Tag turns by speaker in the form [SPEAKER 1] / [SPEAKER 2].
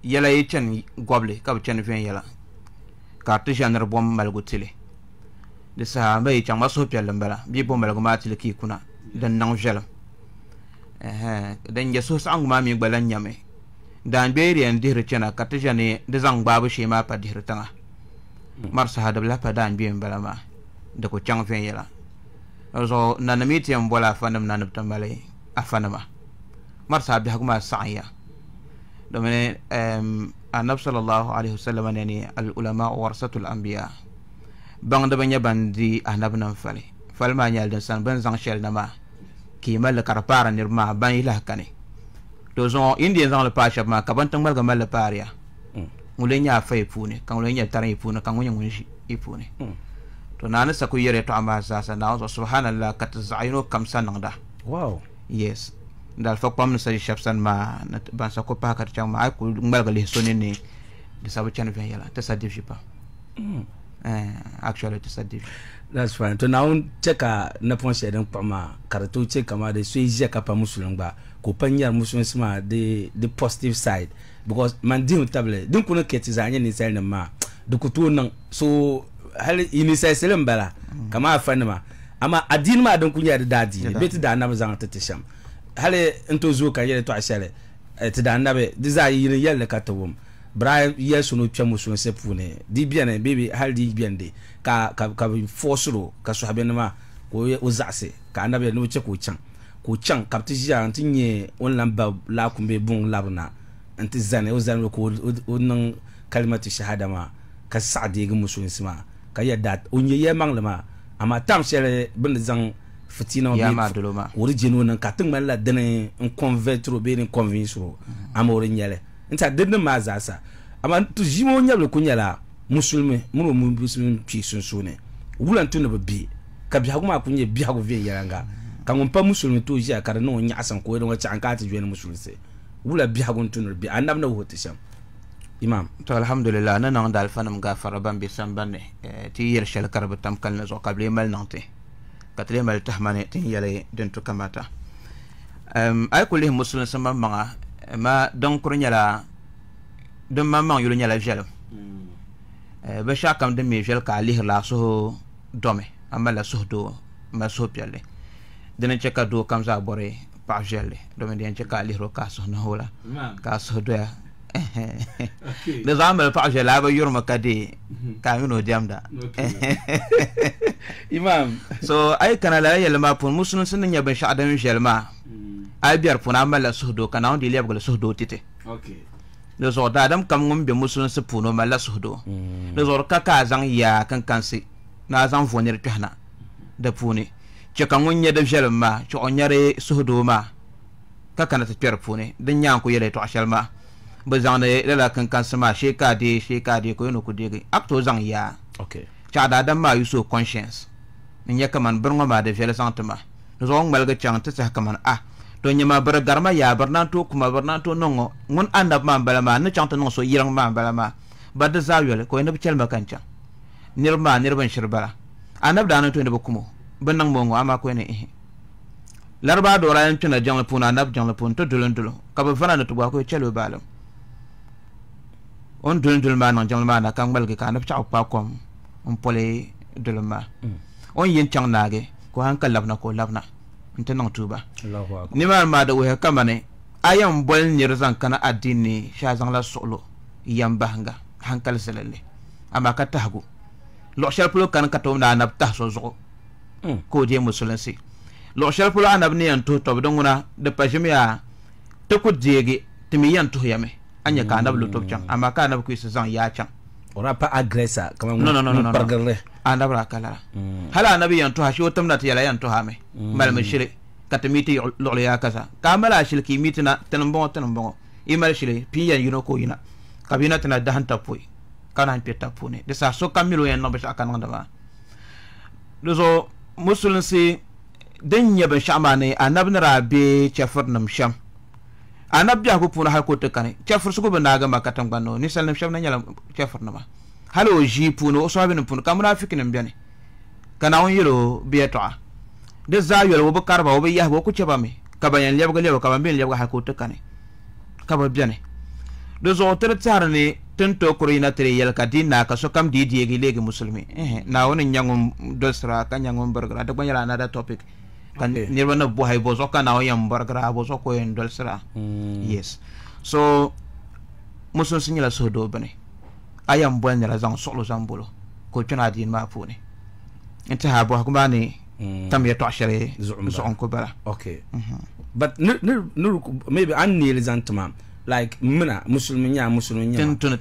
[SPEAKER 1] yala yi chen goble ka chen fen yala ka ti janar bom malgu tile de sa mai chang maso pel mbala bi bom malgu ma tile ki kuna dan nang jela dan ya so sang ma mi gbalan nyame dan beri en dir chena ka ti jane de zang babu she ma pa dir tanga mar sa hada la pa dan bi mbala ma de ko chang fen yala zo nanamiti am bola fanam nanab tambale afanama mar sa bi hakuma sa'ya domene annab sallallahu alaihi wasallam yani al ulama warasatul anbiya bang da banya bandi annab nan fale falma nyal dan san ban zang shel nama ki mal karpara nirma ban ila kane to zo indien zang le pasha ma kaban tang mal ga mal paria mulenya fay pune kan mulenya tarai pune kan ngunya ngunshi ipune to nana sa ku yere to amma sa na subhanallah kat zaino kam sanangda
[SPEAKER 2] wow
[SPEAKER 1] yes dal fak pam sa shafsan ma ban sa ko pa kat chang ma ku ngal ga le sonene de sabu chan ven yala ta sadif jipa actually ta sadif
[SPEAKER 2] that's fine to now cheka na ponche den pama karatu cheka ma de suije ka pa musulun ba ko panyar musulun sma the positive side because man dim table din kuno keti zanye ni sel ma dukutu nan so hal ini sai selim bala kama fanima amma adin ma don kunya da dadi beti da annabi zan tatisham hale into zo ka yele to ashale ti da annabi diza yi yelle ka tawum bra yesu no twa musu se pune di biane bebe hal di biande ka fosuro ka so habe ma ko o zase ka annabi no che ko chan kaptija antinye on lamba la kumbe bun labna anti zane o zane ko on kalimatu shahada ma ka sa'di ga musu sima ka yadda onye ye manglema ama tam sele bin zang fitina
[SPEAKER 1] ya ma doloma
[SPEAKER 2] origino nan ka tin malla dane en convertro be ni convince ama ori nyele nta dedin ma zasa ama to jimo nyable kunyala musulmi muno musulmi pi sunsune wulan tun bi ka bi haguma kunye bi hagu ve yaranga ka ngompa musulmi to ji akara no nya asan ko don cha an ka ta jweni musulmi se wula bi hagun tun bi annab na hotisham imam
[SPEAKER 1] to alhamdulillah nan nan dal fanam gafara ban bi sambanne ti yer shal karba tam kalna zo qable mal nante katre mal tahmane tin yale den to kamata ay kulli muslim sama ma don kurnyala don mamma yulu nyala jelo ba shakam de mi jel ka lih la so dome amala so do ma so piale dena cheka do kam za bore pa jelle dome den cheka lih ro ka so na hola ka so do ya le zamal pa jela ba yurma kadi ka yuno jamda
[SPEAKER 2] imam
[SPEAKER 1] so ay kana la yelma pun musun sun nya ban sha'adan jelma ay biyar pun amala so do kana on di leb gol so do tite
[SPEAKER 2] okay
[SPEAKER 1] le zo da dam kam ngum be musun se puno mala so do le zo ka zang ya kan kansi na zang vonir tuhna da puni ce kan wonya da jelma ci on yare so do ma ka kana ta per puni dan yan ko yele to ashalma ba zang ne la kan kansama shekade ko yono ko dege akto zang ya
[SPEAKER 2] okay
[SPEAKER 1] cha da dam ma yuso conscience nya kaman burngo ma de jele santama zo ngal ga chang ta kaman to nyama bar garma ya barna to kuma barna to nongo ngun anda ma balama ne chanta non so yirang ma balama badda zawel ko ene bicel makancha nirban shirbala anab dana to ne bakumo banang mongo ama ko ene larba do rayan tuna jang puna anab jang pun to dulun ka ba fana to ko chelo balam on dulun ma non jang ma na kan balge ka anab cha pa kom on pole dulma on yin chang nage ko hankal labna ko labna ntanang tuba
[SPEAKER 2] Allahu akbar
[SPEAKER 1] ni ma da we kamane ayam bol nirzan kana addini shazan la solo yamba hanga hankal selele ama ka tahgu lo shal pulo kan ka to na nab tah so zo ko je musulansi lo shal pulo anab ni an to donguna de pajmiya to ko jege timi yan to yame anya ka anab lo to chang ama ka anab ku zan ya chang
[SPEAKER 2] ora pa agresa kama
[SPEAKER 1] no
[SPEAKER 2] pargarle
[SPEAKER 1] anda bra kala hala nabi yan to ha shi wotam na tiyala yan to ha me mal mashire katamiti lo ya kaza kamala shil ki mitina tanbo imal shile piya yuno ko yina kabina tana dahan tapui kana han peta pune de sa so kamilo yan no ba kan ngada ba dozo musulun si den yaba shamane anabna rabe chafar nam sham anab ja ko puna ha ko te kane chafar su ko bana ga makatam gano ni sallam sham na nyala chafar nama halo ji puno so abin puno kamra fikin mbiyane kana on yiro bieta de zayol wo bakar ba wo yah wo ku cheba me kabayan leb ga leb ka ban leb ga ha ko te kane kaba biane do zo tere tsara ne tento ko ina tere yel ka dinna ka so kam di diegi legi muslimi na woni nyangum dosra ka nyangum bargra da banyala na da topic kan ni wana bo hay bo so kana o yam bargra bo so ko en dosra yes so musun sinyala so do bane ayam bo nyala zang solo zambolo ko tuna din ma fune enta ha bo kuma ne tam ya to ashare zo ko bala
[SPEAKER 2] okay but maybe an ni zantuma like mina musulmin ya
[SPEAKER 1] tun